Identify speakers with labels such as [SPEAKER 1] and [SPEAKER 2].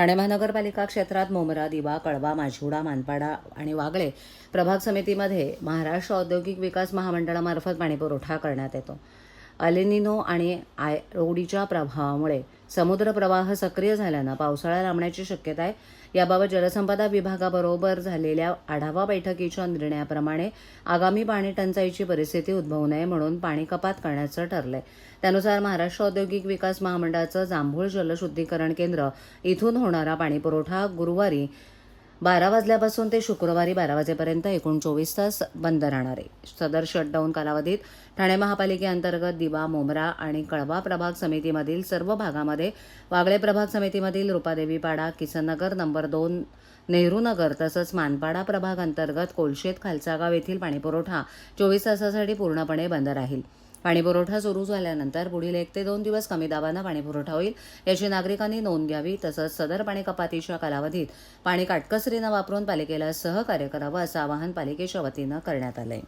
[SPEAKER 1] ठाणे महानगरपालिका क्षेत्रात मोमरा, दिवा, कळवा, माजिवडा, मानपाडा आणि वागळे प्रभाग समितीमध्ये महाराष्ट्र औद्योगिक विकास महामंडळामार्फत पाणीपुरवठा करण्यात येतो. अलेनिनो आणि आयओडीच्या प्रभावामुळे समुद्र प्रवाह सक्रिय झाल्यानं पावसाळा लांबण्याची शक्यता आहे. याबाबत जलसंपदा विभागाबरोबर झालेल्या आढावा बैठकीच्या निर्णयाप्रमाणे आगामी पाणी टंचाईची परिस्थिती उद्भवू नये म्हणून पाणी कपात करण्याचं ठरलंय. त्यानुसार महाराष्ट्र औद्योगिक विकास महामंडळाचं जांभूळ जलशुद्धीकरण केंद्र इथून होणारा पाणीपुरवठा गुरुवारी 12 वाजल्यापासून ते शुक्रवारी 12 वाजेपर्यंत एकूण 24 तास बंद राहणार आहे. सदर शटडाऊन कालावधीत ठाणे महापालिकेअंतर्गत दिवा, मोमरा आणि कळवा प्रभाग समितीमधील सर्व भागामध्ये, वागळे प्रभाग समितीमधील रूपादेवी पाडा, किसननगर नंबर 2, नेहरू नगर तसंच मानपाडा प्रभाग अंतर्गत कोलशेत, खालसागाव येथील पाणीपुरवठा 24 तासासाठी पूर्णपणे बंद राहील. पाणीपुरवठा सुरू झाल्यानंतर पुढील 1 ते 2 दिवस कमी दाबानं पाणीपुरवठा होईल, याची नागरिकांनी नोंद घ्यावी. तसंच सदर पाणी कपातीच्या कालावधीत पाणी काटकसरीनं वापरून पालिकेला सहकार्य करावं असं आवाहन पालिकेच्या वतीनं करण्यात आलंय.